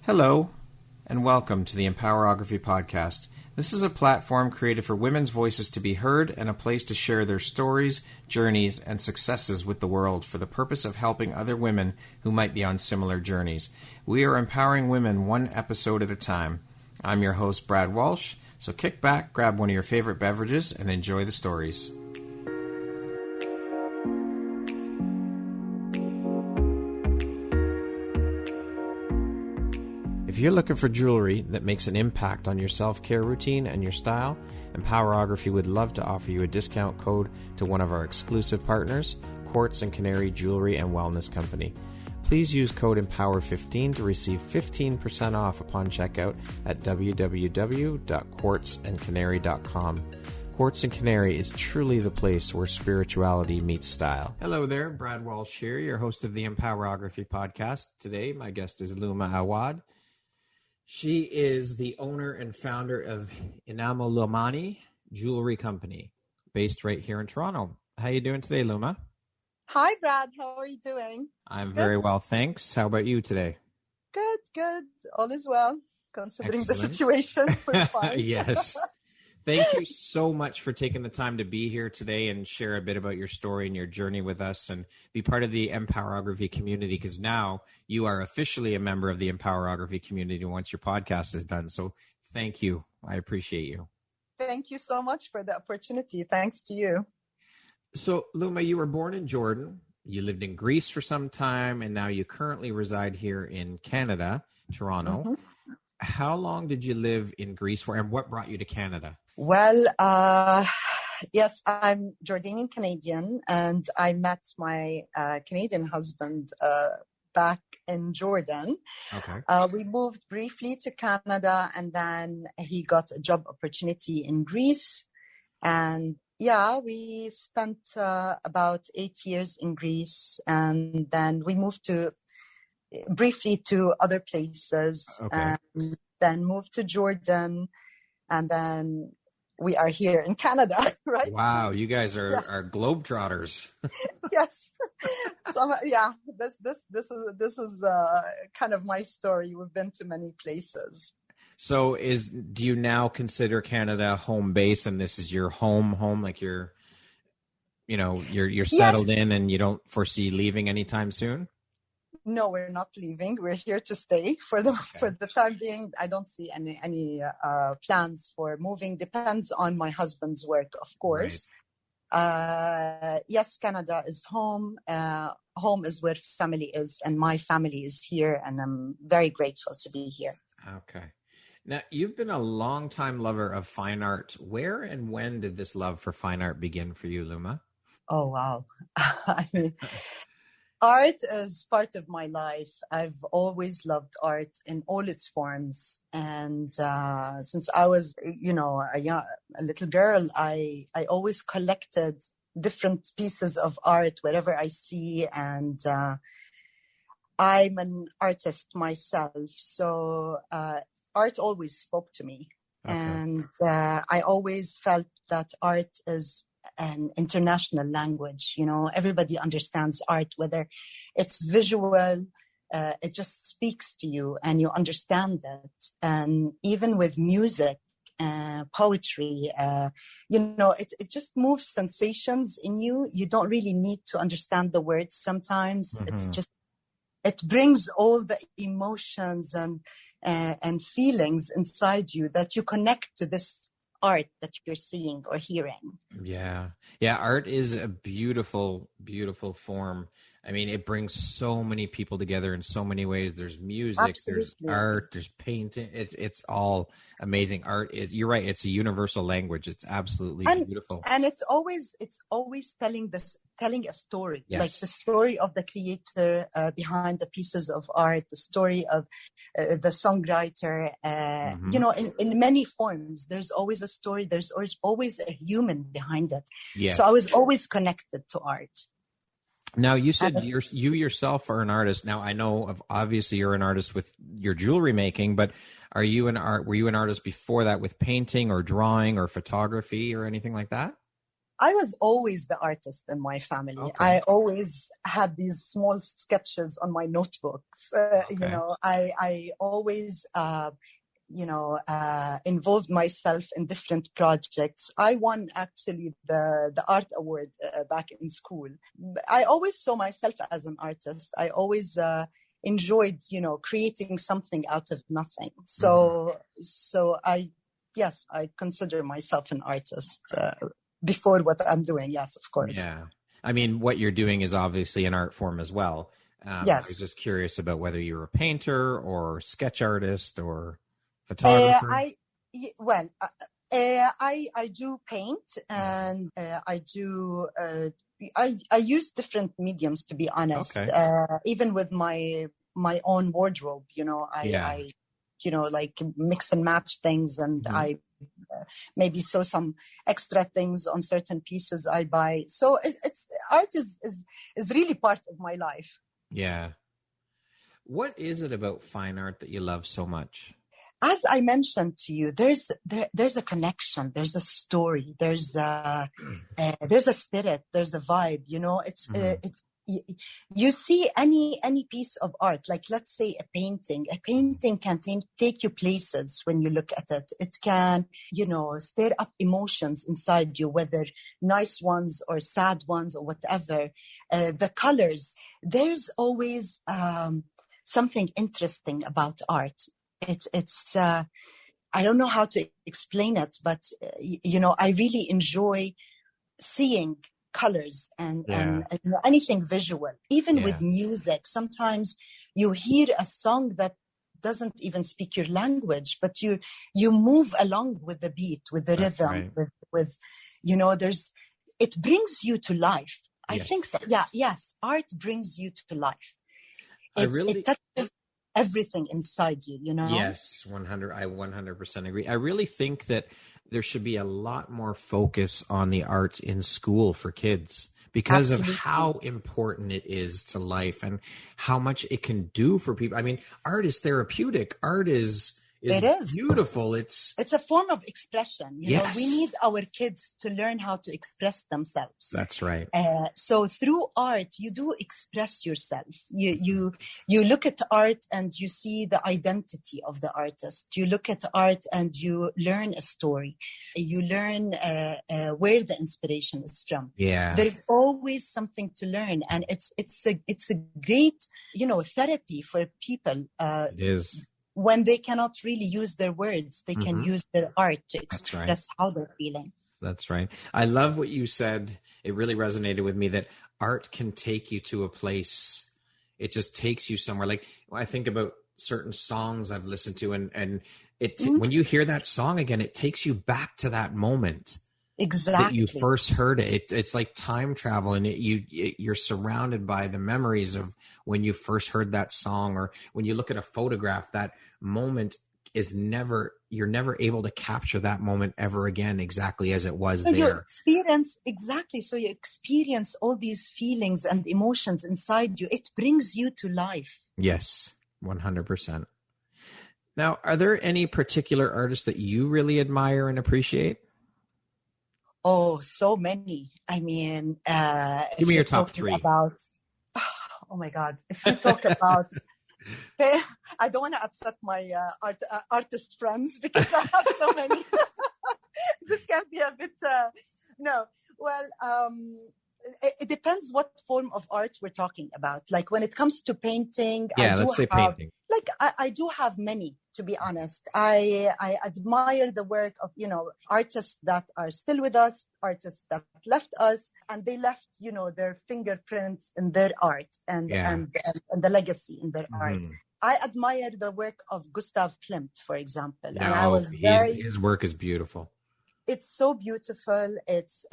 Hello, and welcome to the Empowerography Podcast. This is a platform created for women's voices to be heard and a place to share their stories, journeys, and successes with the world for the purpose of helping other women who might be on similar journeys. We are empowering women one episode at a time. I'm your host, Brad Walsh, so kick back, grab one of your favorite beverages, and enjoy the stories. If you're looking for jewelry that makes an impact on your self-care routine and your style, Empowerography would love to offer you a discount code to one of our exclusive partners, Quartz and Canary Jewelry and Wellness Company. Please use code EMPOWER15 to receive 15% off upon checkout at www.quartzandcanary.com. Quartz and Canary is truly the place where spirituality meets style. Hello there, Brad Walsh here, your host of the Empowerography Podcast. Today, my guest is Luma Awad. She is the owner and founder of Luma Jewelry Company, based right here in Toronto. How are you doing today, Luma? Hi, Brad. How are you doing? I'm very well, thanks. How about you today? Good. All is well, considering Excellent. The situation. We're fine. Yes. Thank you so much for taking the time to be here today and share a bit about your story and your journey with us and be part of the Empowerography community, because now you are officially a member of the Empowerography community once your podcast is done. So thank you. I appreciate you. Thank you so much for the opportunity. Thanks to you. So Luma, you were born in Jordan. You lived in Greece for some time, and now you currently reside here in Canada, Toronto. Mm-hmm. How long did you live in Greece for, and what brought you to Canada? Well, yes, I'm Jordanian Canadian, and I met my Canadian husband back in Jordan. Okay. We moved briefly to Canada, and then he got a job opportunity in Greece. And yeah, we spent about 8 years in Greece, and then we moved briefly to other places, okay. And then moved to Jordan, and then we are here in Canada, right? Wow, you guys are globetrotters. Yes. So yeah, this is kind of my story. We've been to many places. So do you now consider Canada home base, and this is your home, like you're settled Yes. in and you don't foresee leaving anytime soon? No, we're not leaving. We're here to stay for the time being. I don't see any plans for moving. Depends on my husband's work, of course. Right. Yes, Canada is home. Home is where family is, and my family is here, and I'm very grateful to be here. Okay. Now, you've been a longtime lover of fine art. Where and when did this love for fine art begin for you, Luma? Oh, wow. I mean, art is part of my life. I've always loved art in all its forms. And since I was, a little girl, I always collected different pieces of art wherever I see. And I'm an artist myself. So art always spoke to me. Okay. And I always felt that art is an international language. Everybody understands art, whether it's visual, it just speaks to you and you understand it. And even with music, poetry, it just moves sensations in you. You don't really need to understand the words sometimes. Mm-hmm. It's just, it brings all the emotions and feelings inside you that you connect to this art that you're seeing or hearing. Yeah. Art is a beautiful, beautiful form. I mean, it brings so many people together in so many ways. There's music, Absolutely. There's art, there's painting. It's all amazing. Art is, you're right, it's a universal language. It's absolutely beautiful. And it's always telling a story, yes. Like the story of the creator behind the pieces of art, the story of the songwriter, mm-hmm. In many forms, there's always a story. There's always a human behind it. Yes. So I was always connected to art. Now, you said you yourself are an artist. Now, I know obviously you're an artist with your jewelry making, but were you an artist before that with painting or drawing or photography or anything like that? I was always the artist in my family. Okay. I always had these small sketches on my notebooks. Okay. I always, involved myself in different projects. I won actually the art award back in school. I always saw myself as an artist. I always enjoyed, creating something out of nothing. So I consider myself an artist before what I'm doing. Yes, of course. Yeah. I mean, what you're doing is obviously an art form as well. Yes. I was just curious about whether you're a painter or sketch artist or photographer. I do paint, and I do. I use different mediums, to be honest. Okay. Even with my own wardrobe, I like mix and match things, and I maybe sew some extra things on certain pieces I buy. So it's art is really part of my life. Yeah. What is it about fine art that you love so much? As I mentioned to you, there's a connection, there's a story, there's a spirit, there's a vibe. It's you see any piece of art, like let's say a painting. A painting can take you places when you look at it. It can, stir up emotions inside you, whether nice ones or sad ones or whatever. The colors, there's always something interesting about art. It's I don't know how to explain it, but I really enjoy seeing colors and anything visual. Even with music, sometimes you hear a song that doesn't even speak your language, but you move along with the beat, with the rhythm, right. with it brings you to life. I think so. Yeah, yes, art brings you to life. It touches everything inside you, Yes, 100. I 100% agree. I really think that there should be a lot more focus on the arts in school for kids because Absolutely. Of how important it is to life and how much it can do for people. I mean, art is therapeutic. Art is beautiful. It's a form of expression. Yes. We need our kids to learn how to express themselves. That's right. So through art, you do express yourself. You look at art and you see the identity of the artist. You look at art and you learn a story. You learn where the inspiration is from. Yeah. There's always something to learn, and it's a great therapy for people. It is. When they cannot really use their words, they can use their art to express how they're feeling. That's right. I love what you said. It really resonated with me that art can take you to a place. It just takes you somewhere. Like I think about certain songs I've listened to and it when you hear that song again, it takes you back to that moment. Exactly. That you first heard it. It's like time travel, and you're surrounded by the memories of when you first heard that song, or when you look at a photograph. That moment you're never able to capture that moment ever again exactly as it was there. So you experience all these feelings and emotions inside you. It brings you to life. Yes, 100%. Now, are there any particular artists that you really admire and appreciate? Oh, so many. I mean, give me your top three. Oh my God. If we talk about, I don't want to upset my artist friends because I have so many. This can be a bit, no. Well, it depends what form of art we're talking about. Like when it comes to painting, let's say painting. Like I do have many, to be honest. I admire the work of, artists that are still with us, artists that left us, and they left, their fingerprints in their art and the legacy in their art. I admire the work of Gustav Klimt, for example. And I was his work is beautiful. It's so beautiful. It's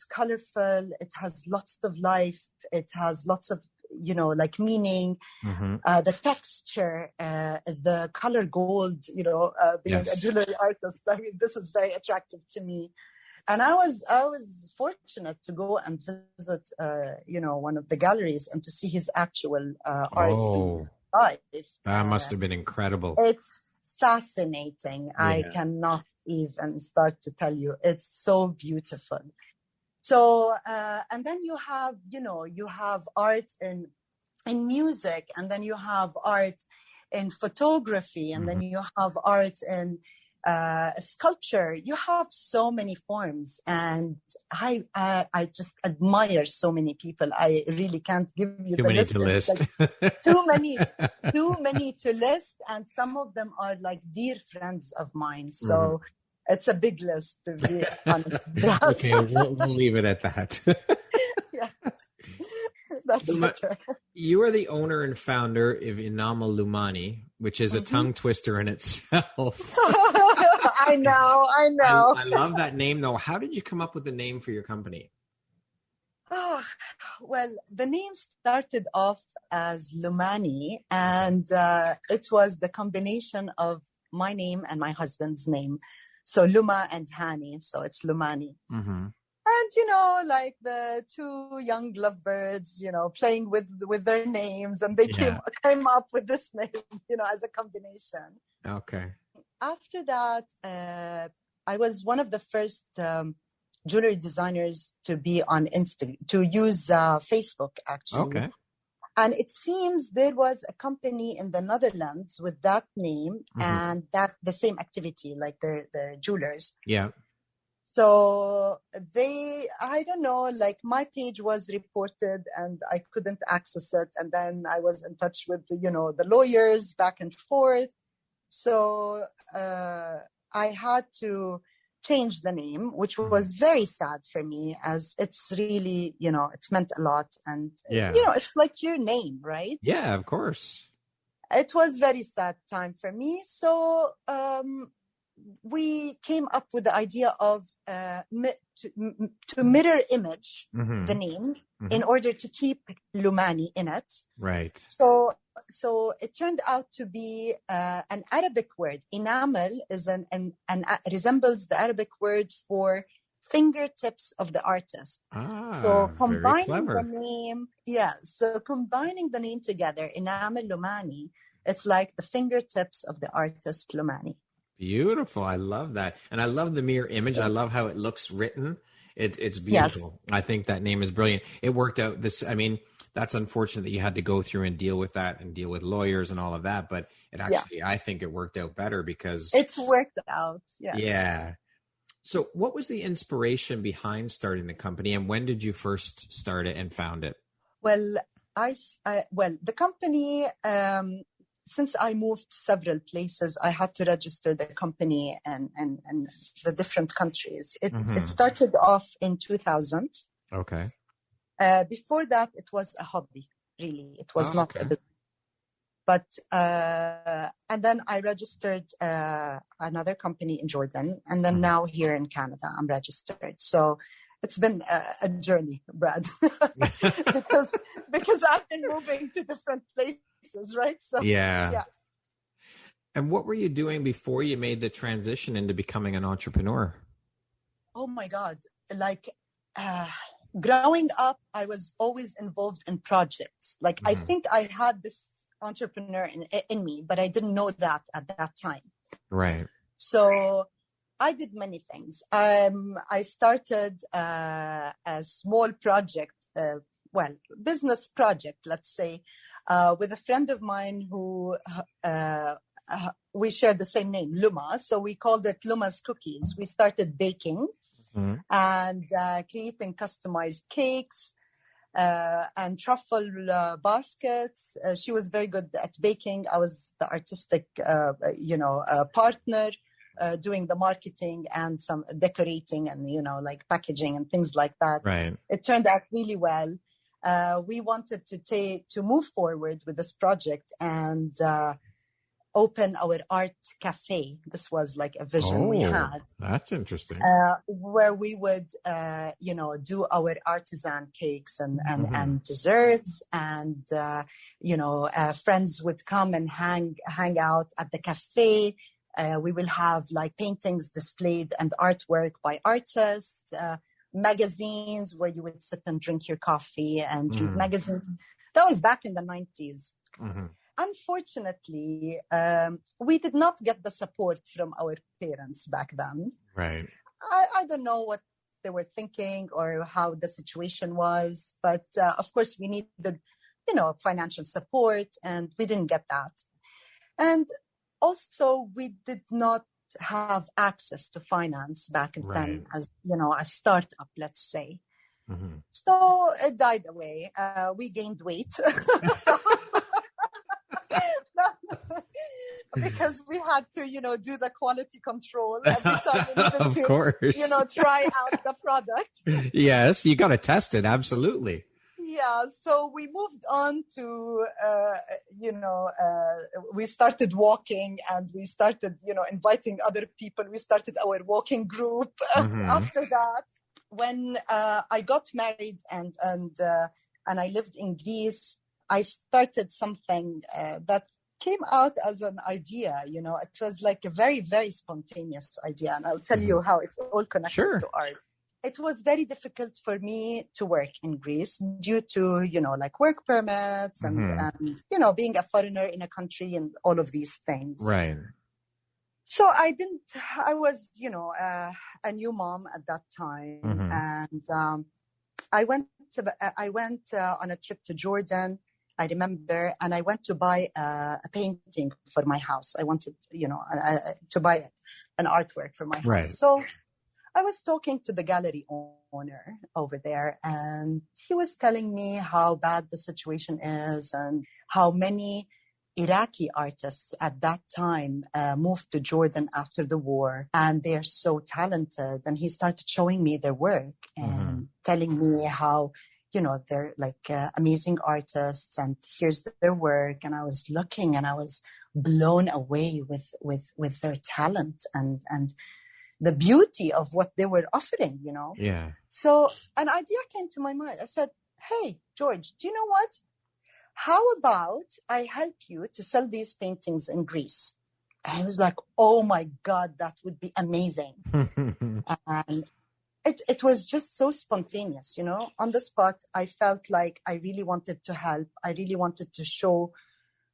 colorful. It has lots of life. It has lots of, meaning. The texture, the color gold, being a jewelry artist. I mean, this is very attractive to me. And I was fortunate to go and visit, one of the galleries and to see his actual art live. That must have been incredible. It's fascinating. Yeah. I cannot even start to tell you. It's so beautiful. So, and then you have, you have art in music, and then you have art in photography, and then you have art in sculpture. You have so many forms, and I just admire so many people. I really can't give you too the many list. to list. Like, too many to list, and some of them are like dear friends of mine. So it's a big list, to be honest. Okay, we'll leave it at that. Yeah, that's better. You are the owner and founder of Untitled, which is a tongue twister in itself. I know. I love that name, though. How did you come up with the name for your company? Oh, well, the name started off as Lumani, and it was the combination of my name and my husband's name. So Luma and Hani, so it's Lumani. And, like the two young lovebirds, playing with their names, and they came up with this name, as a combination. Okay. After that, I was one of the first jewelry designers to be on to use Facebook, actually. Okay. And it seems there was a company in the Netherlands with that name and that the same activity, like they're jewelers. Yeah. So I don't know, like my page was reported and I couldn't access it. And then I was in touch with, the lawyers back and forth. So I had to change the name, which was very sad for me, as it's really, it meant a lot. And, it's like your name, right? Yeah, of course. It was very sad time for me. So we came up with the idea of to mirror image the name in order to keep Lumani in it. Right. So it turned out to be an Arabic word. Enamel is resembles the Arabic word for fingertips of the artist. So combining the name, so combining the name together, Enamel Lumani, it's like the fingertips of the artist Lumani. Beautiful. I love that. And I love the mirror image. I love how it looks written. It's beautiful. Yes. I think that name is brilliant. It worked out. That's unfortunate that you had to go through and deal with that and deal with lawyers and all of that. But it actually, I think it worked out better because it's worked out. Yes. Yeah. So what was the inspiration behind starting the company, and when did you first start it and found it? Well, the company, since I moved several places, I had to register the company and the different countries. It started off in 2000. Okay. Before that, it was a hobby, really. It was not a business. But, and then I registered another company in Jordan. And then now here in Canada, I'm registered. So it's been a journey, Brad, because I've been moving to different places, right? So, yeah. And what were you doing before you made the transition into becoming an entrepreneur? Oh my God. Like, growing up, I was always involved in projects. Like, I think I had this entrepreneur in me, but I didn't know that at that time. Right. So I did many things. I started a small project, business project, let's say, with a friend of mine who we shared the same name, Luma. So we called it Luma's Cookies. We started baking and creating customized cakes and truffle baskets. She was very good at baking. I was the artistic, partner, doing the marketing and some decorating and, like packaging and things like that. Right. It turned out really well. We wanted to move forward with this project and open our art cafe. This was like a vision we had. That's interesting. Where we would, do our artisan cakes and desserts, and friends would come and hang out at the cafe. We will have like paintings displayed and artwork by artists, magazines where you would sit and drink your coffee and read magazines. That was back in the 90s. Unfortunately, we did not get the support from our parents back then. Right. I don't know they were thinking or how the situation was. But of course, we needed, financial support, and we didn't get that. And also, we did not have access to finance back then as, a startup, let's say. Mm-hmm. So it died away. We gained weight. Because we had to, do the quality control every time we needed of course. Try out the product. Yes, you got to test it. Absolutely. Yeah. So we moved on to, we started walking, and we started, inviting other people. We started our walking group. After that, when I got married and I lived in Greece, I started something that came out as an idea. It was like a very, very spontaneous idea. And I'll tell you how it's all connected to art. It was very difficult for me to work in Greece due to, work permits and being a foreigner in a country and all of these things. Right. So I was, a new mom at that time. And I went on a trip to Jordan, I remember, and I went to buy a painting for my house. I wanted, to buy an artwork for my house. Right. So I was talking to the gallery owner over there, and he was telling me how bad the situation is and how many Iraqi artists at that time moved to Jordan after the war, and they're so talented. And he started showing me their work and telling me how, they're like amazing artists, and here's their work. And I was looking, and I was blown away with their talent and the beauty of what they were offering, Yeah. So an idea came to my mind. I said, hey, George, do you know what? How about I help you to sell these paintings in Greece? And I was like, oh my God, that would be amazing. And it was just so spontaneous, on the spot. I felt like I really wanted to help. I really wanted to show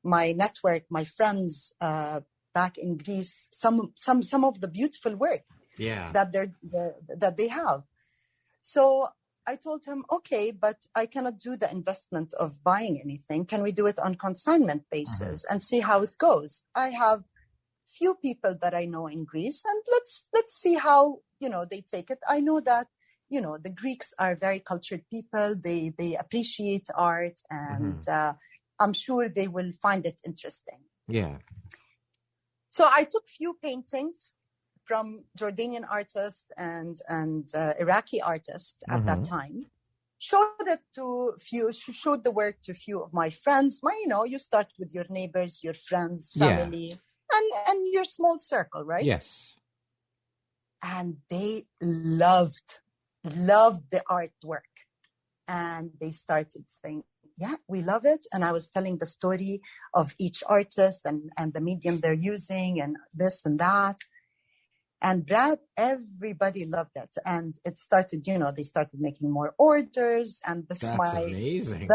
my network, my friends back in Greece, some of the beautiful work that they have. So I told him, okay, but I cannot do the investment of buying anything. Can we do it on consignment basis and see how it goes? I have few people that I know in Greece, and let's see how, they take it. I know that, the Greeks are very cultured people. They appreciate art, and I'm sure they will find it interesting. Yeah. So I took few paintings from Jordanian artists and Iraqi artists at that time, showed the work to a few of my friends. You start with your neighbors, your friends, family, and your small circle, right? Yes. And they loved the artwork. And they started saying, yeah, we love it. And I was telling the story of each artist and the medium they're using and this and that. And Brad, everybody loved it. And it started, they started making more orders. And That's amazing.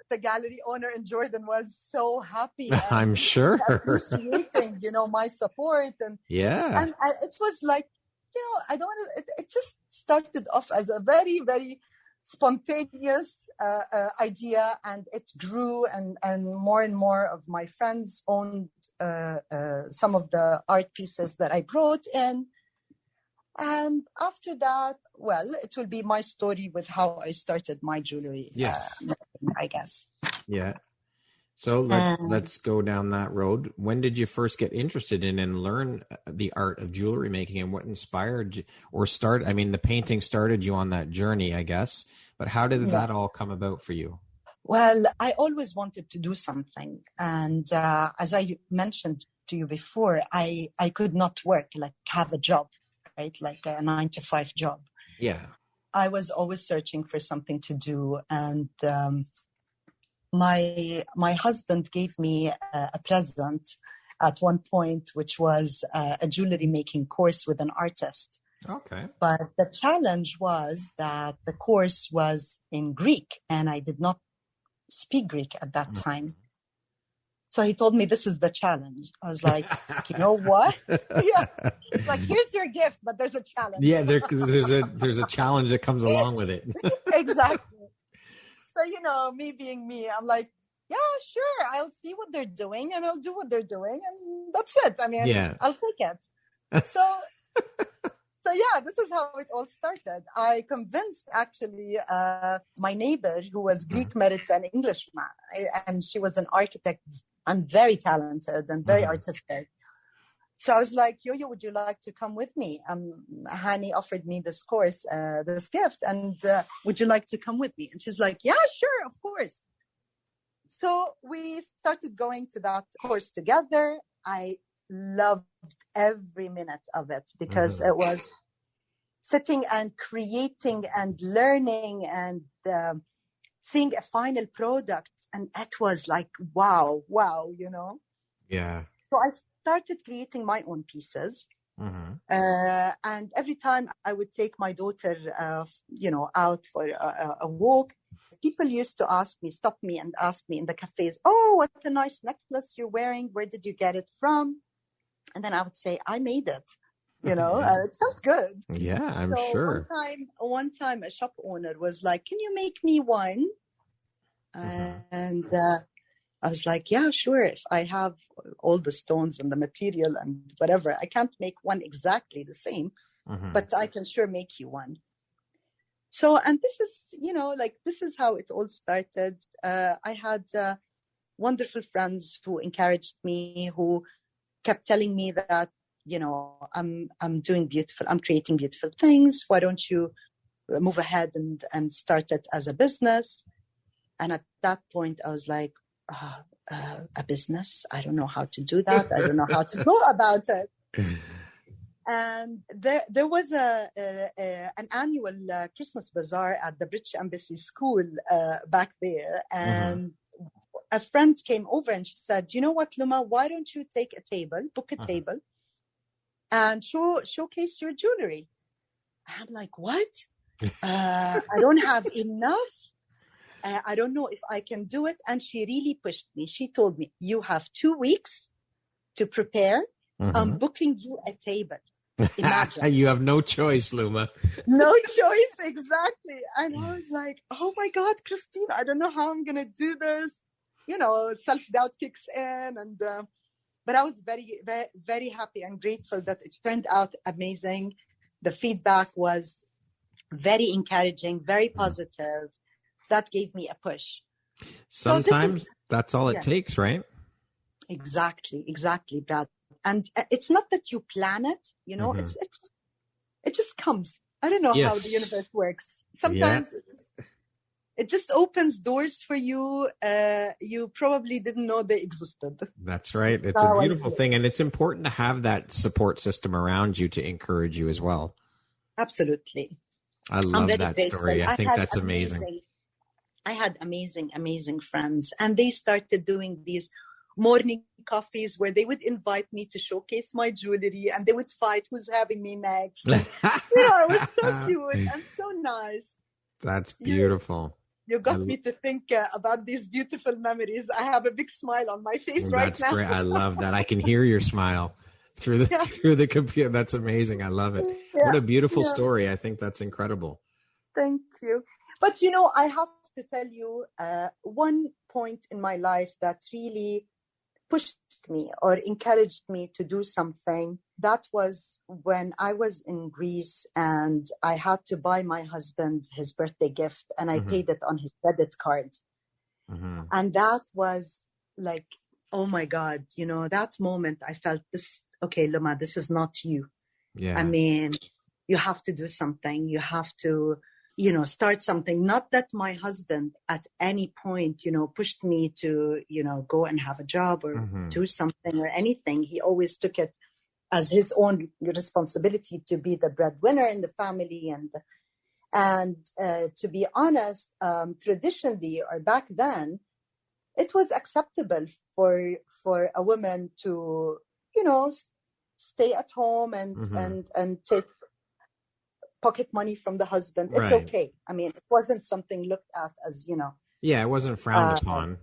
The gallery owner in Jordan was so happy. I'm sure. Appreciating, my support. And it was like, it just started off as a very, very spontaneous idea, and it grew, and more of my friends owned some of the art pieces that I brought in. And after that, it will be my story with how I started my jewelry, I guess. Yeah. So let's go down that road. When did you first get interested in and learn the art of jewelry making, and what inspired you or start? I mean, the painting started you on that journey, I guess, but how did that all come about for you? Well, I always wanted to do something. And as I mentioned to you before, I could not work, like have a job, right? Like a 9-to-5 job. Yeah. I was always searching for something to do. And my husband gave me a present at one point, which was a jewelry making course with an artist. Okay. But the challenge was that the course was in Greek, and I did not speak Greek at that time. So he told me, this is the challenge. I was like, you know what? Yeah. It's like, here's your gift, but there's a challenge. Yeah, there's a challenge that comes along with it. Exactly. So, me being me, I'm like, yeah, sure. I'll see what they're doing and I'll do what they're doing. And that's it. I mean, yeah. I'll take it. So yeah, this is how it all started. I convinced actually my neighbor who was Greek married to an Englishman, and she was an architect and very talented and very artistic. So I was like, Yo, would you like to come with me? Hani offered me this course, this gift, and would you like to come with me? And she's like, yeah, sure, of course. So we started going to that course together. I loved every minute of it because it was sitting and creating and learning and seeing a final product. And it was like, wow, Yeah. So I started creating my own pieces. And every time I would take my daughter, out for a walk, people used to stop me and ask me in the cafes, oh, what a nice necklace you're wearing. Where did you get it from? And then I would say, I made it. It sounds good. Yeah, I'm sure. One time a shop owner was like, can you make me one? And I was like, yeah, sure. If I have all the stones and the material and whatever, I can't make one exactly the same, but I can sure make you one. So, and this is, this is how it all started. I had wonderful friends who encouraged me, who kept telling me that, I'm creating beautiful things. Why don't you move ahead and start it as a business? And at that point, I was like, a business? I don't know how to do that. I don't know how to go about it. And there was an annual Christmas bazaar at the British Embassy School back there. And a friend came over and she said, you know what, Luma, why don't you book a table and showcase your jewelry? I'm like, what? I don't have enough. I don't know if I can do it. And she really pushed me. She told me, you have 2 weeks to prepare. I'm booking you a table. Imagine. You have no choice, Luma. No choice, exactly. And I was like, oh my God, Christine, I don't know how I'm going to do this. Self-doubt kicks in. But I was very, very, very happy and grateful that it turned out amazing. The feedback was very encouraging, very positive. That gave me a push. Sometimes that's all it takes, right? Exactly, Brad. And it's not that you plan it, it just comes. I don't know how the universe works. Sometimes it just opens doors for you. You probably didn't know they existed. That's right. It's a beautiful thing. And it's important to have that support system around you to encourage you as well. Absolutely. I love that story. I think that's amazing. I had amazing friends, and they started doing these morning coffees where they would invite me to showcase my jewelry, and they would fight who's having me next. And, it was so cute and so nice. That's beautiful. You got me to think about these beautiful memories. I have a big smile on my face right now. That's great. I love that. I can hear your smile through the computer. That's amazing. I love it. Yeah. What a beautiful story. I think that's incredible. Thank you. But, I have to tell you one point in my life that really pushed me or encouraged me to do something. That was when I was in Greece and I had to buy my husband his birthday gift, and I paid it on his credit card. And that was like, oh my God, that moment I felt this, okay, Luma, this is not you. Yeah. I mean, you have to do something. You have to, start something. Not that my husband at any point, pushed me to, go and have a job or do something or anything. He always took it as his own responsibility to be the breadwinner in the family. And to be honest, traditionally or back then, it was acceptable for a woman to, stay at home and take pocket money from the husband. It's okay. I mean, it wasn't something looked at as, Yeah, it wasn't frowned upon.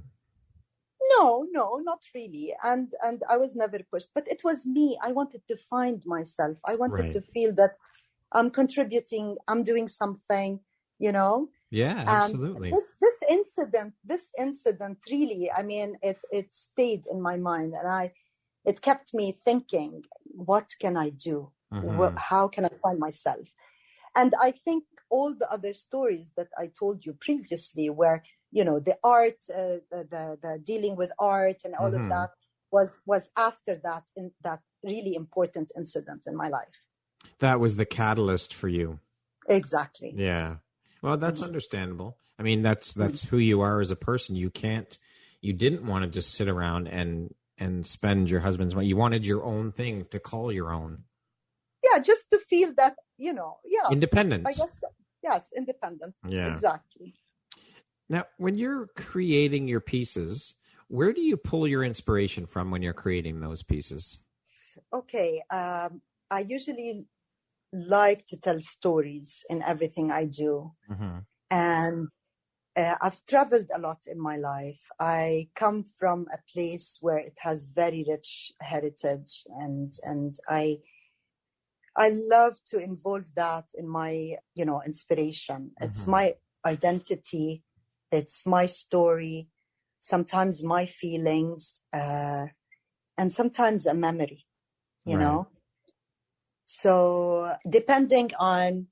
No, not really. And I was never pushed, but it was me. I wanted to find myself. I wanted to feel that I'm contributing, I'm doing something, you know. Yeah, And absolutely. this incident really, I mean, it stayed in my mind, and it kept me thinking, what can I do? How can I find myself? And I think all the other stories that I told you previously, where, you know, the art, the dealing with art and all of that was after that, in that really important incident in my life. That was the catalyst for you. Exactly. Yeah. Well, that's understandable. I mean, that's who you are as a person. You didn't want to just sit around and spend your husband's money. You wanted your own thing to call your own. Yeah, just to feel that, you know, independence. I guess, yes, independence. Yeah. Exactly. Now, when you're creating your pieces, where do you pull your inspiration from when you're creating those pieces? Okay. I usually like to tell stories in everything I do. And I've traveled a lot in my life. I come from a place where it has very rich heritage, and I love to involve that in my, you know, inspiration. It's my identity. It's my story, sometimes my feelings, and sometimes a memory, you know. So depending on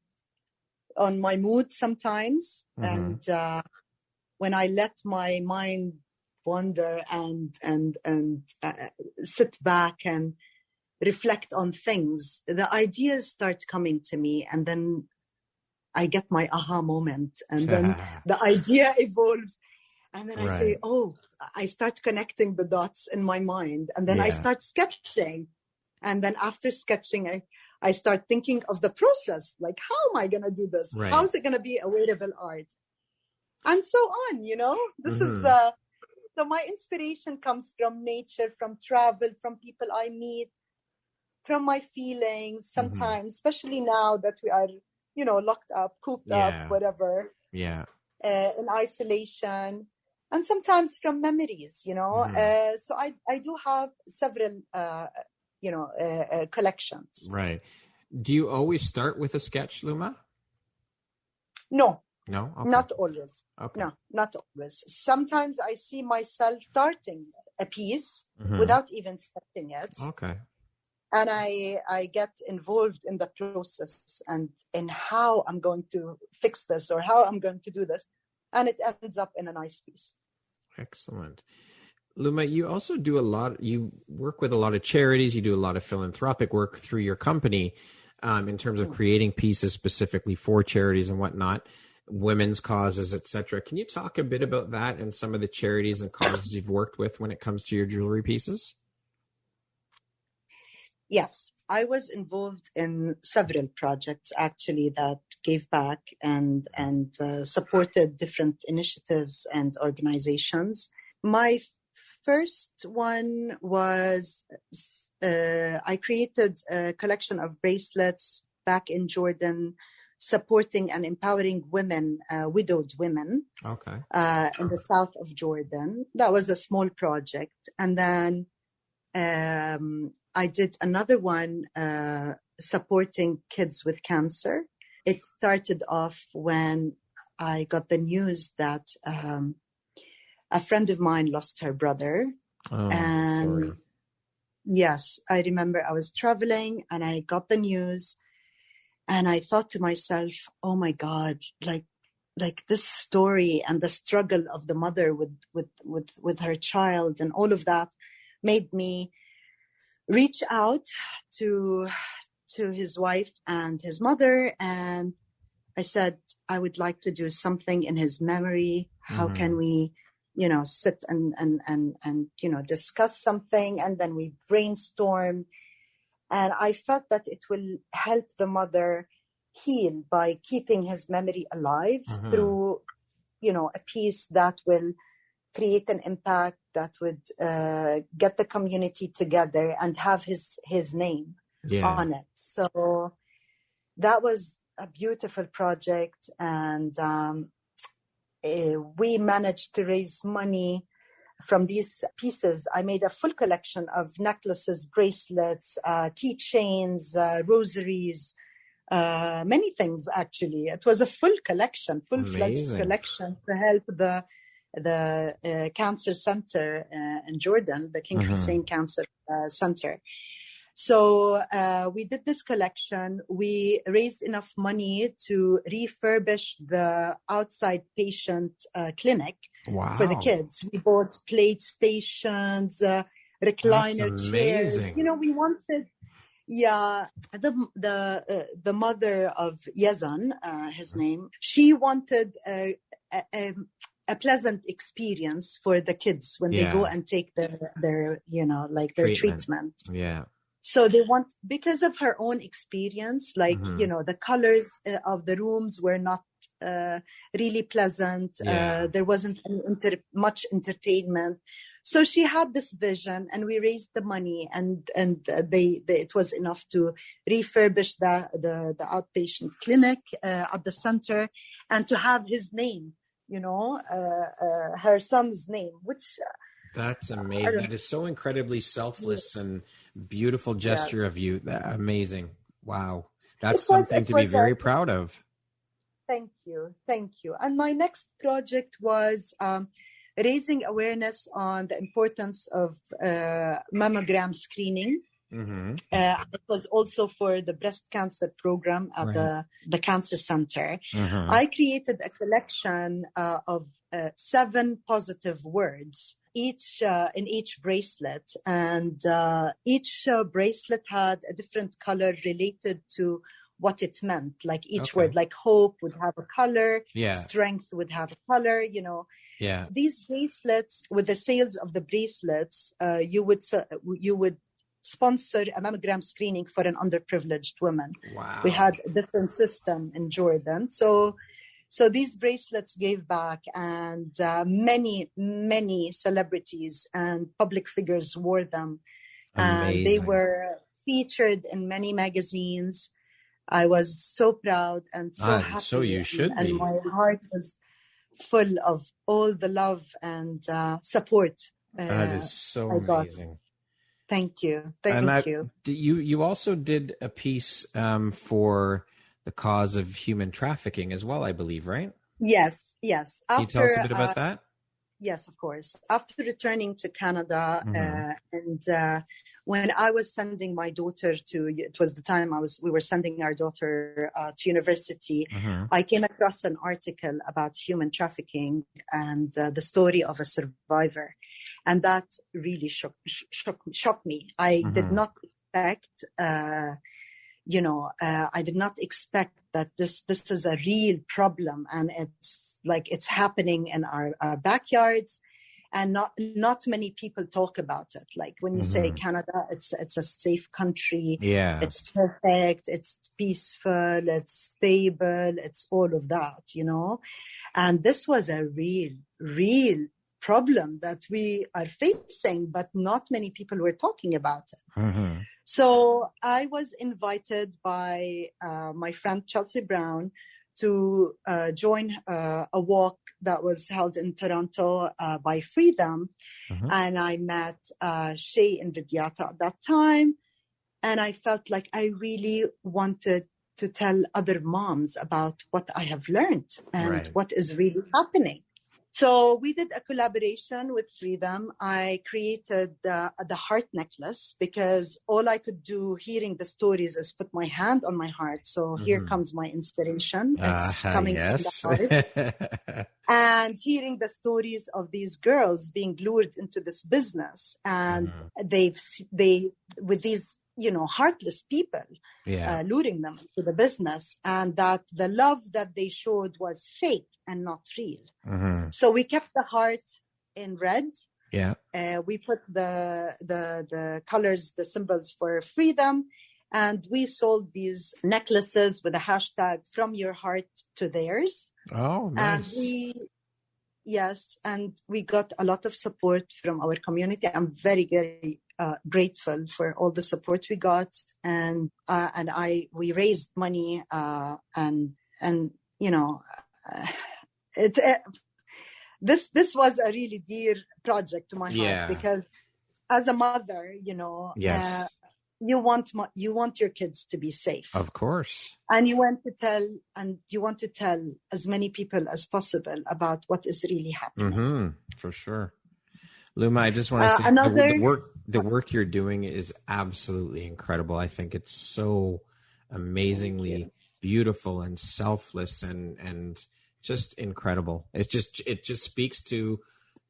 my mood sometimes, and when I let my mind wander and sit back and reflect on things, the ideas start coming to me, and then I get my aha moment, and then the idea evolves, and then I say, oh, I start connecting the dots in my mind, and then I start sketching, and then after sketching, I start thinking of the process, like, how am I going to do this? How is it going to be a wearable art? And so on, you know. This is so my inspiration comes from nature, from travel, from people I meet, from my feelings sometimes, especially now that we are, you know, locked up, cooped up, whatever, in isolation, and sometimes from memories, you know. So I do have several, collections. Right. Do you always start with a sketch, Luma? No. No? Okay. Not always. Okay. No, not always. Sometimes I see myself starting a piece without even sketching it. Okay. And I get involved in the process and in how I'm going to fix this or how I'm going to do this. And it ends up in a nice piece. Excellent. Luma, you also you work with a lot of charities. You do a lot of philanthropic work through your company in terms of creating pieces specifically for charities and whatnot, women's causes, etc. Can you talk a bit about that and some of the charities and causes you've worked with when it comes to your jewelry pieces? Yes, I was involved in several projects actually that gave back and supported different initiatives and organizations. My first one was I created a collection of bracelets back in Jordan, supporting and empowering women, widowed women, in the south of Jordan. That was a small project. And then I did another one supporting kids with cancer. It started off when I got the news that a friend of mine lost her brother. Sorry. Yes, I remember I was traveling and I got the news and I thought to myself, oh my God, like this story and the struggle of the mother with her child and all of that made me reach out to his wife and his mother. And I said, I would like to do something in his memory. How can we, sit and discuss something? And then we brainstorm. And I felt that it will help the mother heal by keeping his memory alive through, a piece that will create an impact that would get the community together and have his name on it. So that was a beautiful project. And we managed to raise money from these pieces, I made a full collection of necklaces, bracelets, keychains, rosaries, many things, actually. It was a full collection, full-fledged collection to help the cancer center in Jordan, the King Hussein Cancer Center. So we did this collection. We raised enough money to refurbish the outside patient clinic for the kids. We bought plate stations, recliner chairs. You know, we wanted, the mother of Yazan, his name, she wanted a pleasant experience for the kids when they go and take their their treatment. Yeah. So they want, because of her own experience, like, the colors of the rooms were not really pleasant. There wasn't much entertainment. So she had this vision, and we raised the money, and it was enough to refurbish the outpatient clinic at the center, and to have his name, her son's name, which... That's amazing. That is so incredibly selfless and beautiful gesture of you. Amazing. Wow. That's something to be very proud of. Thank you. Thank you. And my next project was raising awareness on the importance of mammogram screening. It was also for the breast cancer program at the cancer center. I created a collection of 7 positive words, each in each bracelet, and each bracelet had a different color related to what it meant. Like each word, like hope would have a color, strength would have a color, These bracelets, with the sales of the bracelets, you would sponsor a mammogram screening for an underprivileged woman. Wow. We had a different system in Jordan. So these bracelets gave back, and many celebrities and public figures wore them. And they were featured in many magazines. I was so proud and so happy. So you should be. And my heart was full of all the love and support. That is so amazing. Thank you. Thank you. You also did a piece for the cause of human trafficking as well, I believe, right? Yes. Can you tell us a bit about that? Yes, of course. After returning to Canada, and when I was sending my daughter it was the time we were sending our daughter to university, I came across an article about human trafficking and the story of a survivor. And that really shocked me. I did not expect, I did not expect that this is a real problem, and it's happening in our backyards, and not many people talk about it. Like when you say Canada, it's a safe country. Yeah, it's perfect. It's peaceful. It's stable. It's all of that, And this was a real problem that we are facing, but not many people were talking about it. So I was invited by my friend Chelsea Brown to join a walk that was held in Toronto by Freedom. And I met Shay and Vidyata at that time. And I felt like I really wanted to tell other moms about what I have learned and what is really happening. So we did a collaboration with Freedom. I created the heart necklace because all I could do hearing the stories is put my hand on my heart. So here comes my inspiration. It's coming from the heart. And hearing the stories of these girls being lured into this business, and they with these heartless people luring them to the business, and that the love that they showed was fake and not real. So we kept the heart in red. We put the colors, the symbols for freedom, and we sold these necklaces with a hashtag from your heart to theirs. Oh, nice. And we got a lot of support from our community. I'm very, very grateful for all the support we got, and we raised money, this was a really dear project to my heart, because as a mother, yes, you want your kids to be safe, of course, and you want to tell as many people as possible about what is really happening. For sure. Luma, I just want to say the work you're doing is absolutely incredible. I think it's so amazingly beautiful and selfless and just incredible. It just speaks to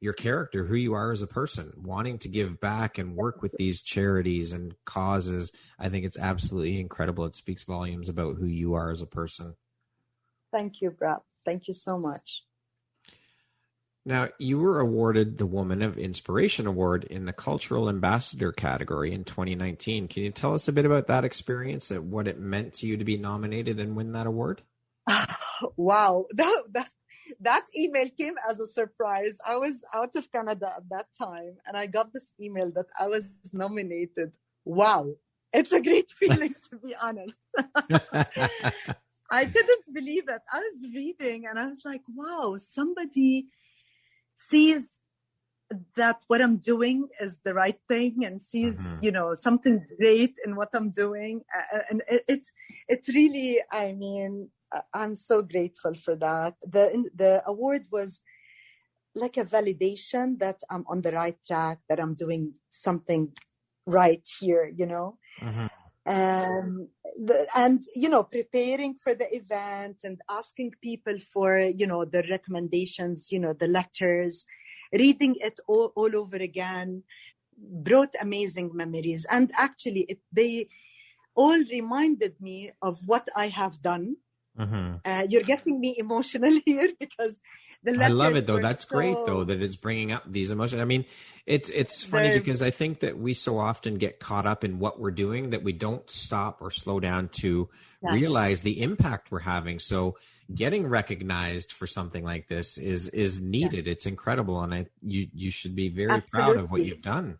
your character, who you are as a person, wanting to give back and work with these charities and causes. I think it's absolutely incredible. It speaks volumes about who you are as a person. Thank you, Brad. Thank you so much. Now, you were awarded the Woman of Inspiration Award in the Cultural Ambassador category in 2019. Can you tell us a bit about that experience and what it meant to you to be nominated and win that award? Wow. That email came as a surprise. I was out of Canada at that time, and I got this email that I was nominated. Wow. It's a great feeling, to be honest. I couldn't believe it. I was reading, and I was like, wow, somebody sees that what I'm doing is the right thing and sees, something great in what I'm doing. And it's really, I mean, I'm so grateful for that. The award was like a validation that I'm on the right track, that I'm doing something right here, and preparing for the event and asking people for, the recommendations, the letters, reading it all over again, brought amazing memories. And actually, they all reminded me of what I have done. You're getting me emotional here because the letters, I love it though. That's great though, that it's bringing up these emotions. I mean, it's funny because I think that we so often get caught up in what we're doing that we don't stop or slow down to realize the impact we're having. So getting recognized for something like this is needed. Yeah. It's incredible. And you should be very proud of what you've done.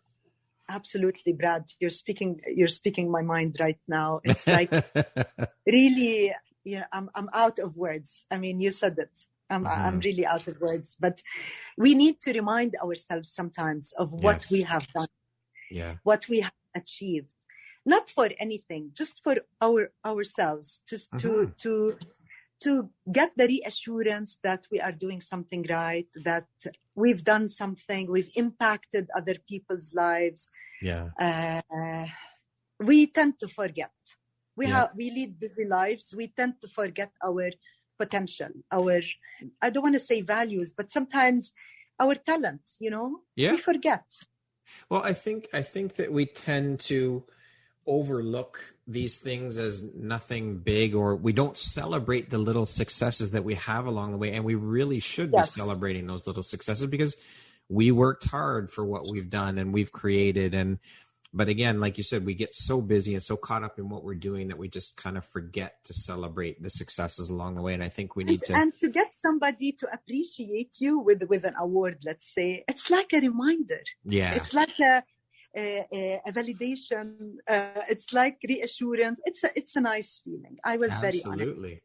Absolutely, Brad. You're speaking my mind right now. It's like really, I'm out of words. I mean, you said it. I'm really out of words, but we need to remind ourselves sometimes of what we have done, what we have achieved, not for anything, just for ourselves, just to get the reassurance that we are doing something right, that we've done something, we've impacted other people's lives. We tend to forget. We lead busy lives. We tend to forget our potential, I don't want to say values, but sometimes our talent, we forget. Well, I think that we tend to overlook these things as nothing big, or we don't celebrate the little successes that we have along the way. And we really should be celebrating those little successes because we worked hard for what we've done and we've created. But again, like you said, we get so busy and so caught up in what we're doing that we just kind of forget to celebrate the successes along the way. And I think we need to... And to get somebody to appreciate you with an award, let's say, it's like a reminder. Yeah. It's like a validation. It's like reassurance. It's a nice feeling. I was very honored. Absolutely.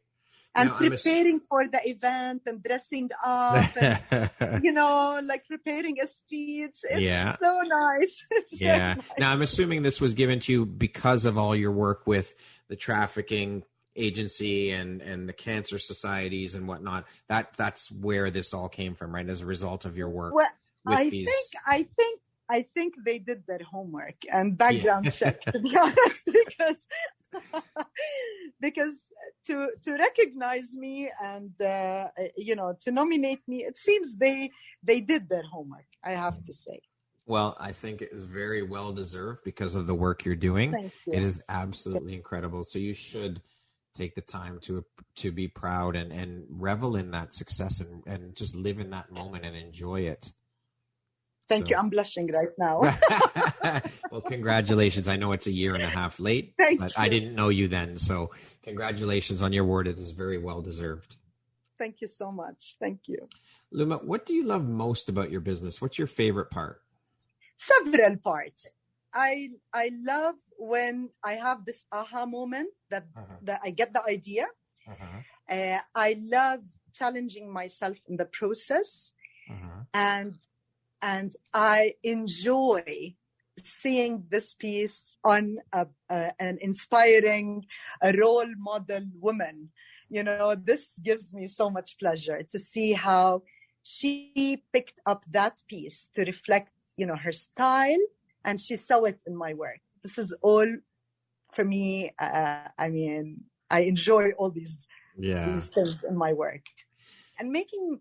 And preparing for the event and dressing up and, like preparing a speech. It's so nice. It's nice. Now, I'm assuming this was given to you because of all your work with the trafficking agency and the cancer societies and whatnot. That's where this all came from, right? As a result of your work. Well, I think they did their homework and background check, to be honest, because to recognize me and to nominate me, it seems they did their homework, I have to say. Well, I think it is very well deserved because of the work you're doing. Thank you. It is absolutely incredible. So you should take the time to be proud and revel in that success and just live in that moment and enjoy it. Thank you. I'm blushing right now. Well, congratulations. I know it's a year and a half late, but you. I didn't know you then. So congratulations on your award. It is very well deserved. Thank you so much. Thank you. Luma, what do you love most about your business? What's your favorite part? Several parts. I love when I have this aha moment that I get the idea. I love challenging myself in the process. and I enjoy seeing this piece on an inspiring, a role model woman. This gives me so much pleasure to see how she picked up that piece to reflect, her style, and she saw it in my work. This is all for me. I enjoy all these things in my work. And making,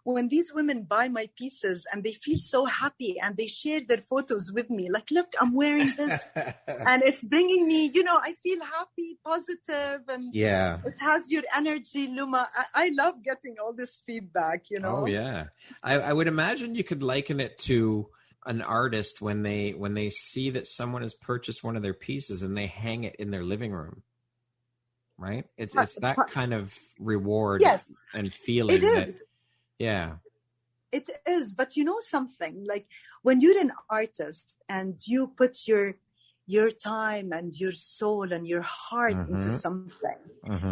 when these women buy my pieces and they feel so happy and they share their photos with me, like, look, I'm wearing this, and it's bringing me, I feel happy, positive, and it has your energy, Luma. I love getting all this feedback, Oh yeah, I would imagine you could liken it to an artist when they see that someone has purchased one of their pieces and they hang it in their living room. Right? It's that kind of reward and feeling. It is. But something, like when you're an artist and you put your time and your soul and your heart into something,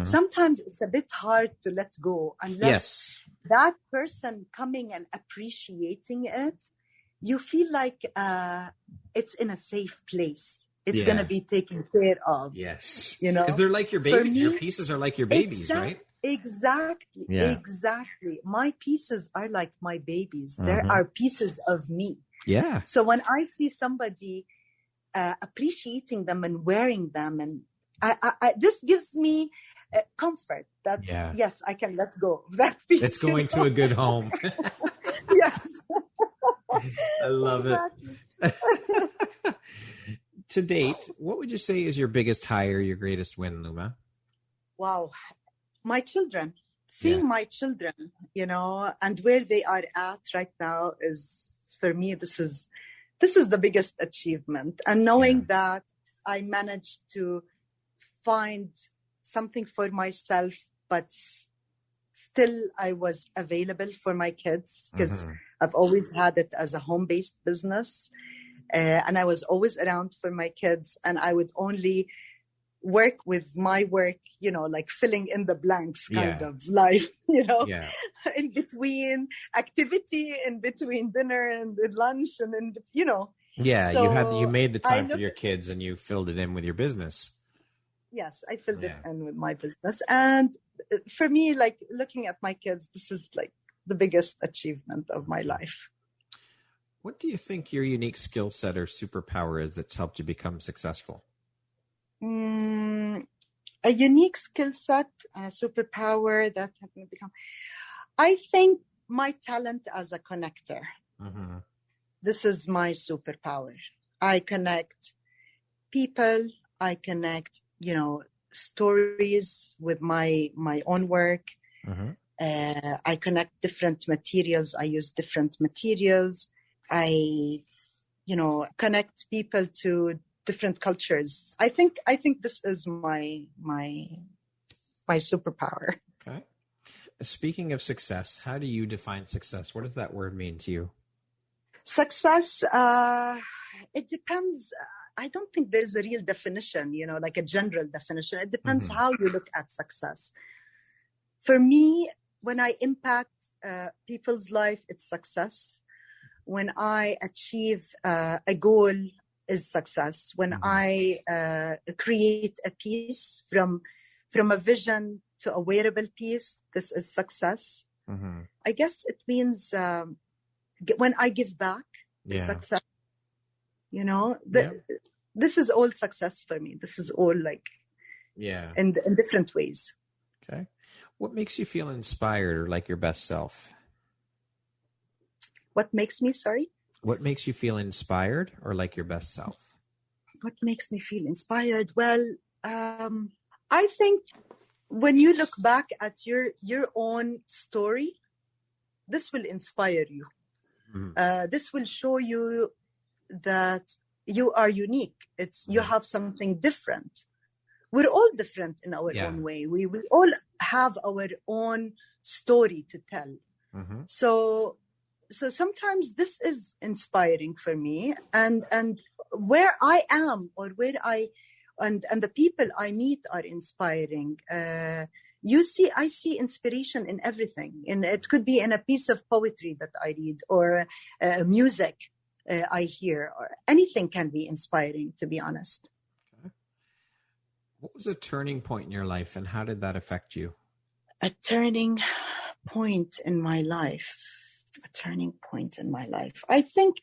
sometimes it's a bit hard to let go unless that person coming and appreciating it, you feel like it's in a safe place. It's going to be taken care of. Yes. Because they're like your babies. Me, your pieces are like your babies, right? Exactly. Yeah. Exactly. My pieces are like my babies. There are pieces of me. Yeah. So when I see somebody appreciating them and wearing them, and this gives me comfort that, yes, I can let go of that piece. It's going to a good home. Yes. I love it. To date, what would you say is your biggest high or your greatest win, Luma? Wow. My children. Seeing my children, and where they are at right now is, for me, this is the biggest achievement. And knowing that I managed to find something for myself, but still I was available for my kids, because I've always had it as a home-based business. And I was always around for my kids, and I would only work with my work, like filling in the blanks kind of life, in between activity, in between dinner and lunch, and Yeah, so you made the time for your kids, and you filled it in with your business. Yes, I filled it in with my business. And for me, like, looking at my kids, this is like the biggest achievement of my life. What do you think your unique skill set or superpower is that's helped you become successful? A unique skill set, a superpower that helped me become, I think, my talent as a connector. This is my superpower. I connect people. I connect, stories with my own work. I connect different materials. I use different materials. I, connect people to different cultures. I think this is my superpower. Okay. Speaking of success, how do you define success? What does that word mean to you? Success, it depends. I don't think there's a real definition, like a general definition. It depends how you look at success. For me, when I impact people's life, it's success. When I achieve a goal, is success. When I create a piece from a vision to a wearable piece, this is success. I guess it means when I give back, success. This is all success for me. This is all in different ways. Okay. What makes you feel inspired or like your best self? What makes me, sorry? What makes you feel inspired or like your best self? What makes me feel inspired? Well, I think when you look back at your own story, this will inspire you. This will show you that you are unique. You have something different. We're all different in our own way. We will all have our own story to tell. So sometimes this is inspiring for me, and where I am or where and the people I meet are inspiring. I see inspiration in everything. And it could be in a piece of poetry that I read, or music I hear, or anything can be inspiring, to be honest. Okay. What was a turning point in your life, and how did that affect you? A turning point in my life. I think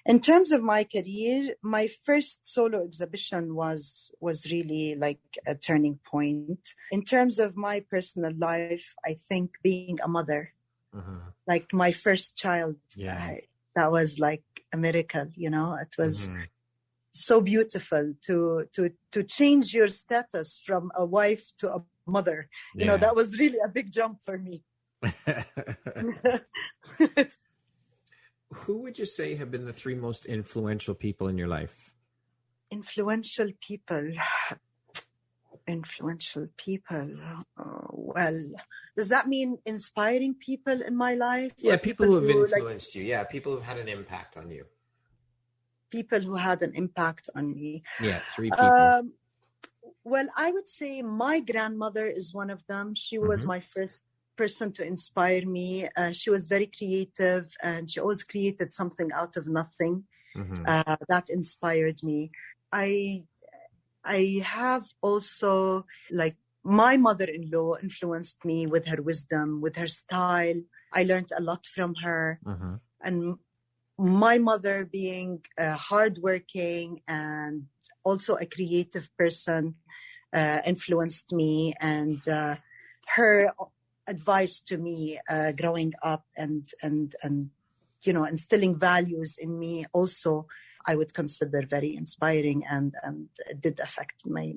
in terms of my career, my first solo exhibition was really like a turning point. In terms of my personal life, I think being a mother, like my first child, that was like a miracle, it was so beautiful to change your status from a wife to a mother. That was really a big jump for me. Who would you say have been the 3 most influential people in your life? Influential people. Well, does that mean inspiring people in my life? Yeah, people who have influenced you. Yeah, people who've had an impact on you. People who had an impact on me. Yeah, 3 people. Well, I would say my grandmother is one of them. She was my first person to inspire me. She was very creative, and she always created something out of nothing. That inspired me. I have also, like, my mother-in-law influenced me with her wisdom, with her style. I learned a lot from her. And my mother, being hardworking and also a creative person, influenced me, and her advice to me growing up and instilling values in me also, I would consider very inspiring, and it did affect my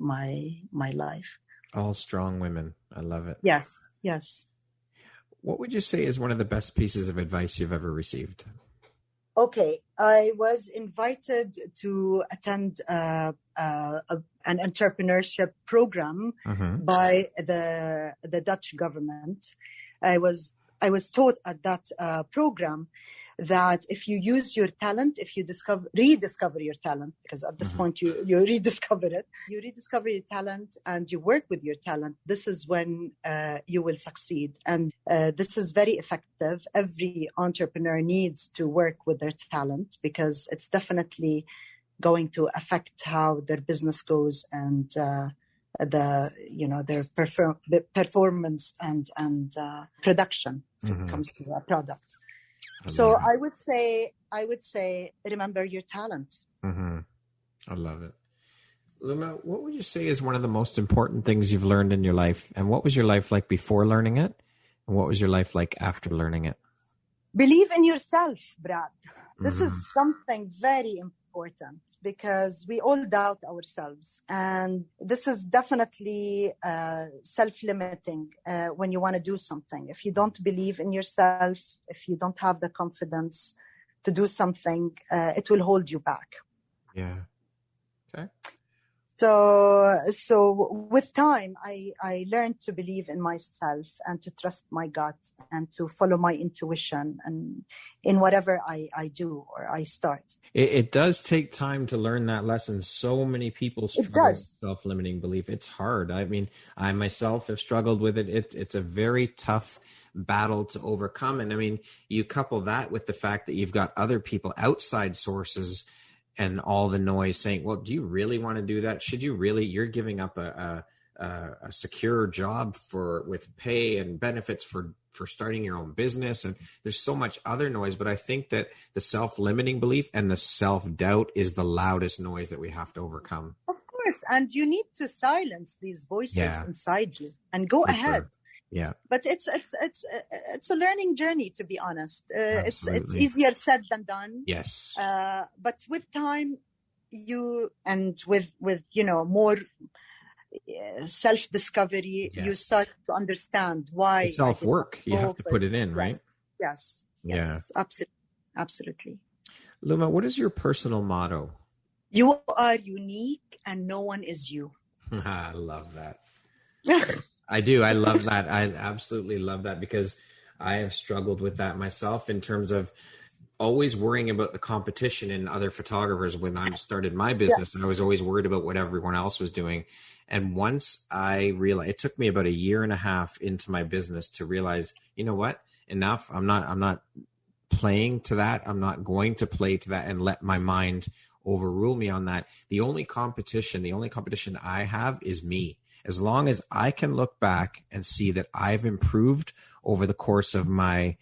life. All strong women. I love it. Yes. What would you say is one of the best pieces of advice you've ever received? Okay, I was invited to attend an entrepreneurship program by the Dutch government. I was taught at that program that if you use your talent, if you rediscover your talent, because at this point you rediscover it, you rediscover your talent and you work with your talent, this is when you will succeed. And this is very effective. Every entrepreneur needs to work with their talent, because it's definitely going to affect how their business goes, and their performance and production if it comes to a product. So I would say, remember your talent. I love it. Luma, what would you say is one of the most important things you've learned in your life? And what was your life like before learning it? And what was your life like after learning it? Believe in yourself, Brad. This is something very important, because we all doubt ourselves. And this is definitely self-limiting when you want to do something. If you don't believe in yourself, if you don't have the confidence to do something, it will hold you back. Yeah. Okay. So with time, I learned to believe in myself and to trust my gut and to follow my intuition and in whatever I do or I start. It does take time to learn that lesson. So many people struggle with self-limiting belief. It's hard. I mean, I myself have struggled with it. It's a very tough battle to overcome. And I mean, you couple that with the fact that you've got other people, outside sources, and all the noise saying, well, do you really want to do that? Should you really? You're giving up a secure job with pay and benefits for starting your own business. And there's so much other noise. But I think that the self-limiting belief and the self-doubt is the loudest noise that we have to overcome. Of course. And you need to silence these voices inside you and go ahead. Sure. Yeah. But it's a learning journey, to be honest. It's easier said than done. Yes. But with time, with more self-discovery, you start to understand why. Self-work. You have to put it in, right? Yes. Yeah. Absolutely. Luma, what is your personal motto? You are unique and no one is you. I love that. I do. I love that. I absolutely love that, because I have struggled with that myself in terms of always worrying about the competition in other photographers. When I started my business, and I was always worried about what everyone else was doing. And once I realized, it took me about a year and a half into my business to realize, you know what, enough. I'm not playing to that. I'm not going to play to that and let my mind overrule me on that. The only competition I have is me. As long as I can look back and see that I've improved over the course of my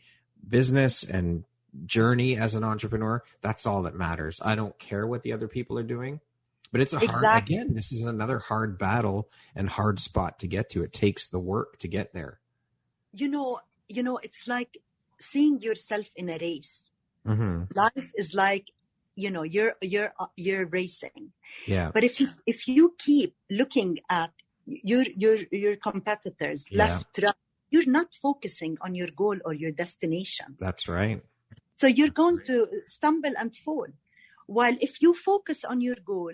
business and journey as an entrepreneur, that's all that matters. I don't care what the other people are doing. But it's this is another hard battle and hard spot to get to. It takes the work to get there. You know, it's like seeing yourself in a race. Mm-hmm. Life is like, you're racing. Yeah. But if you keep looking at your competitors left, right, you're not focusing on your goal or your destination. That's right. So you're going to stumble and fall. While if you focus on your goal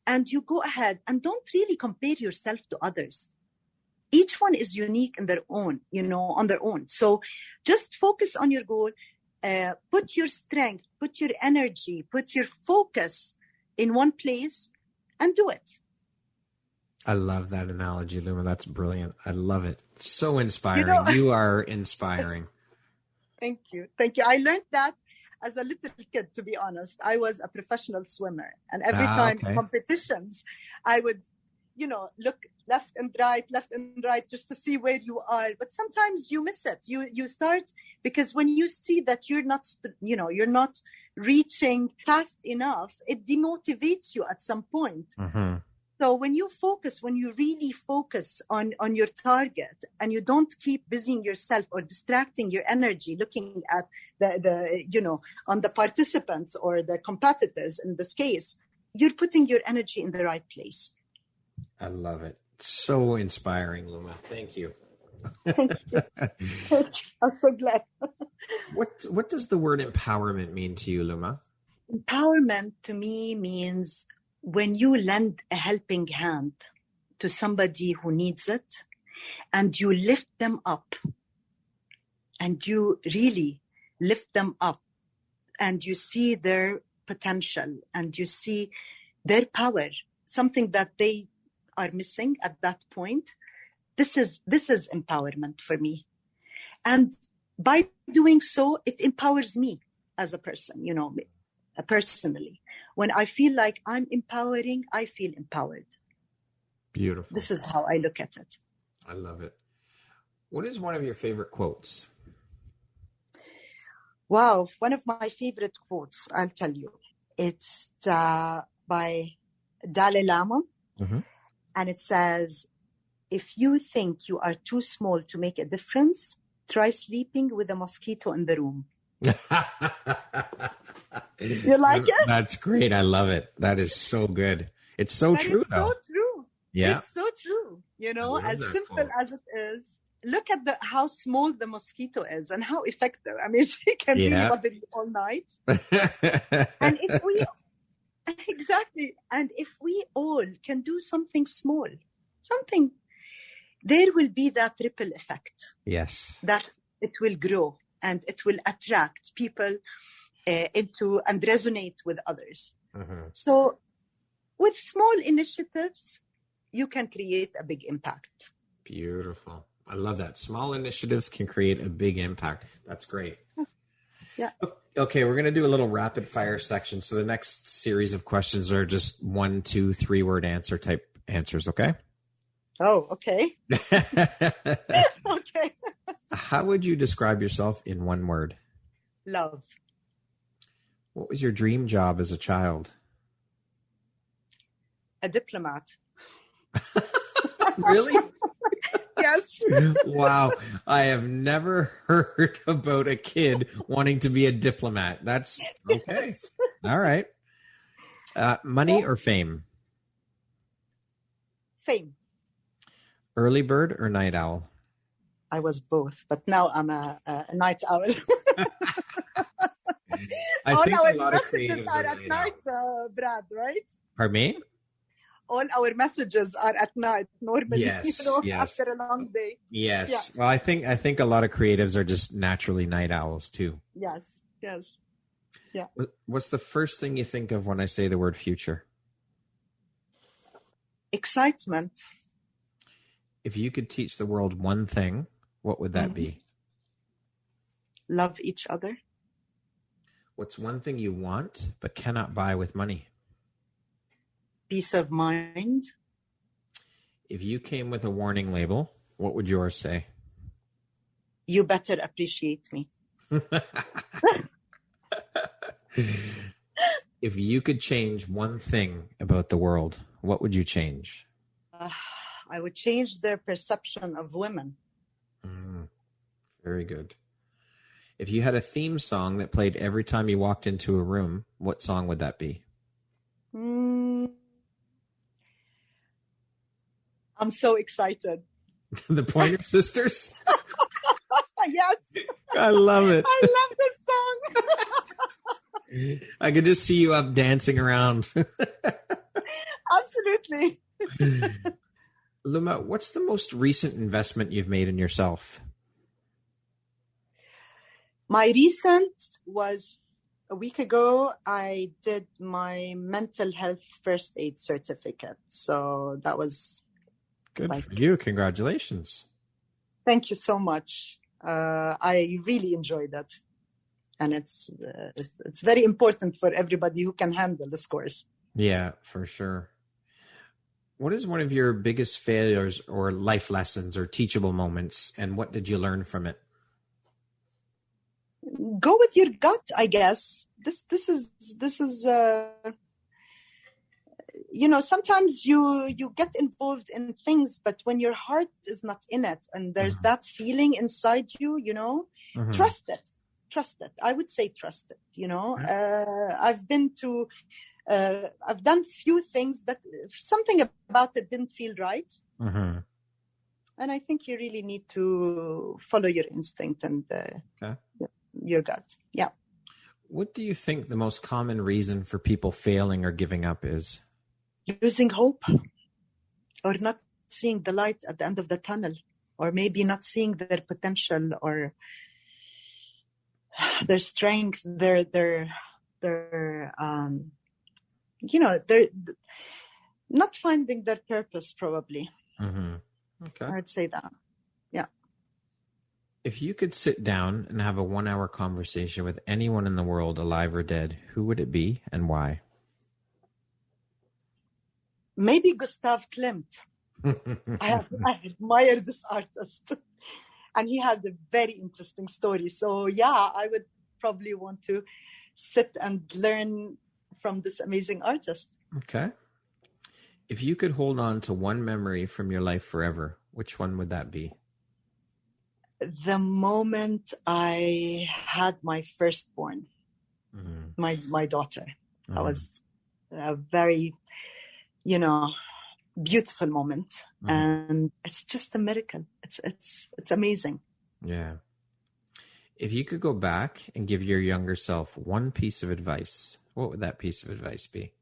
and you go ahead and don't really compare yourself to others, each one is unique in their own, on their own. So just focus on your goal, put your strength, put your energy, put your focus in one place and do it. I love that analogy, Luma. That's brilliant. I love it. So inspiring. You are inspiring. Thank you. I learned that as a little kid, to be honest. I was a professional swimmer. And every time competitions, I would, look left and right just to see where you are. But sometimes you miss it. You start, because when you see that you're not reaching fast enough, it demotivates you at some point. Mm-hmm. So when you really focus on your target and you don't keep busying yourself or distracting your energy, looking at on the participants or the competitors in this case, you're putting your energy in the right place. I love it. So inspiring, Luma. Thank you. Thank you. I'm so glad. What does the word empowerment mean to you, Luma? Empowerment to me means when you lend a helping hand to somebody who needs it and you lift them up, and you really lift them up, and you see their potential and you see their power, something that they are missing at that point. This is empowerment for me. And by doing so, it empowers me as a person, personally. When I feel like I'm empowering, I feel empowered. Beautiful. This is how I look at it. I love it. What is one of your favorite quotes? Wow. One of my favorite quotes, I'll tell you. It's by Dalai Lama. Mm-hmm. And it says, if you think you are too small to make a difference, try sleeping with a mosquito in the room. You like it? That's great. I love it. That is so good. It's so true, though. So true. Yeah. It's so true. As simple as it is. Look at how small the mosquito is and how effective. I mean, she can really bother you all night. And if we all can do something small, there will be that ripple effect. Yes. That it will grow and it will attract people into and resonate with others. Mm-hmm. So with small initiatives, you can create a big impact. Beautiful. I love that. Small initiatives can create a big impact. That's great. Yeah. Okay, we're going to do a little rapid fire section. So the next series of questions are just 1, 2, 3 word answer type answers, okay? Oh, okay. Okay. How would you describe yourself in one word? Love. What was your dream job as a child? A diplomat. Really? Yes. Wow. I have never heard about a kid wanting to be a diplomat. That's okay. Yes. All right. Money or fame? Fame. Early bird or night owl? I was both, but now I'm a night owl. I think a lot of creatives are at night, Brad, right? Pardon me? All our messages are at night normally, yes. after a long day. Yes. Yeah. Well, I think a lot of creatives are just naturally night owls too. Yes. Yeah. What's the first thing you think of when I say the word future? Excitement. If you could teach the world one thing, what would that be? Love each other. What's one thing you want but cannot buy with money? Peace of mind. If you came with a warning label, what would yours say? You better appreciate me. If you could change one thing about the world, what would you change? I would change their perception of women. Very good. If you had a theme song that played every time you walked into a room, what song would that be? I'm so excited. The Pointer Sisters? Yes. I love it. I love this song. I could just see you up dancing around. Absolutely. Luma, what's the most recent investment you've made in yourself? My recent was a week ago. I did my mental health first aid certificate. So that was good for you. Congratulations. Thank you so much. I really enjoyed that. And it's very important for everybody who can handle this course. Yeah, for sure. What is one of your biggest failures or life lessons or teachable moments, and what did you learn from it? Go with your gut, I guess. This is sometimes you get involved in things, but when your heart is not in it and there's that feeling inside you, trust it. I would say trust it. I've done few things that something about it didn't feel right. And I think you really need to follow your instinct and your gut. Yeah. What do you think the most common reason for people failing or giving up is? Losing hope, or not seeing the light at the end of the tunnel, or maybe not seeing their potential or their strength, they're not finding their purpose, probably. Okay. I'd say that. Yeah. If you could sit down and have a 1-hour conversation with anyone in the world, alive or dead, who would it be and why? Maybe Gustav Klimt. I admire this artist. And he had a very interesting story. So, yeah, I would probably want to sit and learn from this amazing artist. Okay. If you could hold on to one memory from your life forever, which one would that be? The moment I had my firstborn, my daughter. That was a very, beautiful moment. And it's just a miracle. It's amazing. Yeah. If you could go back and give your younger self one piece of advice, what would that piece of advice be?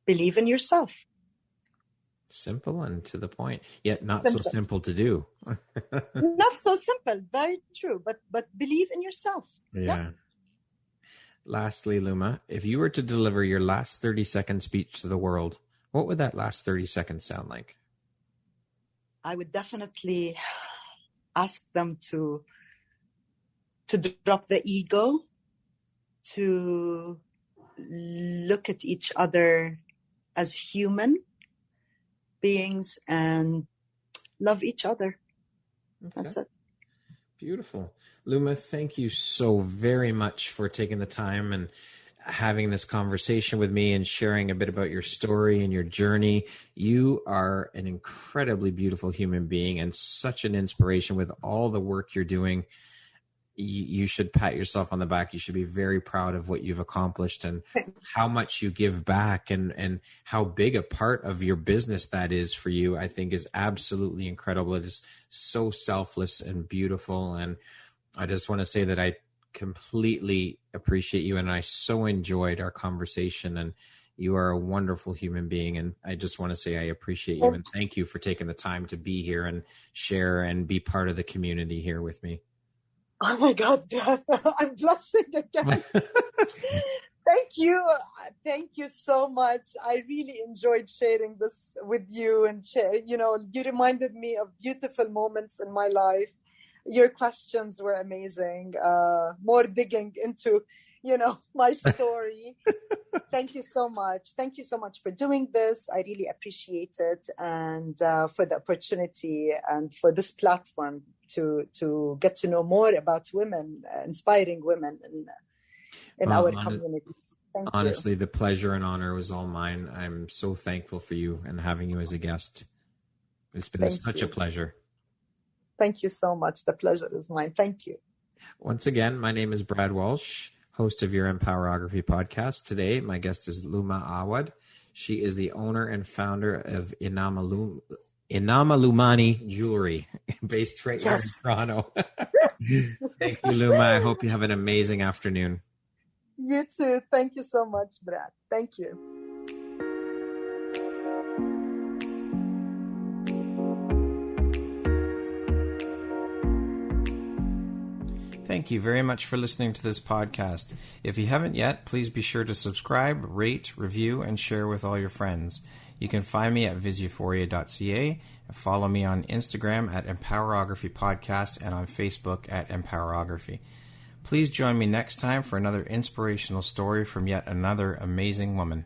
Believe in yourself. Simple and to the point, yet not so simple to do. Not so simple. Very true. But believe in yourself. Yeah. Lastly, Luma, if you were to deliver your last 30-second speech to the world, what would that last 30 seconds sound like? I would definitely ask them to drop the ego, to look at each other as human beings and love each other. Okay. That's it. Beautiful. Luma, thank you so very much for taking the time and having this conversation with me and sharing a bit about your story and your journey. You are an incredibly beautiful human being and such an inspiration with all the work you're doing. You should pat yourself on the back. You should be very proud of what you've accomplished and how much you give back and how big a part of your business that is for you, I think is absolutely incredible. It is so selfless and beautiful. And I just want to say that I completely appreciate you and I so enjoyed our conversation, and you are a wonderful human being. And I just want to say I appreciate you and thank you for taking the time to be here and share and be part of the community here with me. Oh my God, Dad, I'm blushing again. Thank you. Thank you so much. I really enjoyed sharing this with you and you reminded me of beautiful moments in my life. Your questions were amazing. More digging into, my story. Thank you so much. Thank you so much for doing this. I really appreciate it. And for the opportunity and for this platform to get to know more about women, inspiring women in our community. Honestly, the pleasure and honor was all mine. I'm so thankful for you and having you as a guest. It's been such a pleasure. Thank you so much. The pleasure is mine. Thank you. Once again, my name is Brad Walsh, host of your Empowerography Podcast. Today, my guest is Luma Awad. She is the owner and founder of Lumani Jewelry, based right here in Toronto. Thank you, Luma. I hope you have an amazing afternoon. You too. Thank you so much, Brad. Thank you. Thank you very much for listening to this podcast. If you haven't yet, please be sure to subscribe, rate, review, and share with all your friends. You can find me at visuphoria.ca and follow me on Instagram at Empowerography Podcast and on Facebook at Empowerography. Please join me next time for another inspirational story from yet another amazing woman.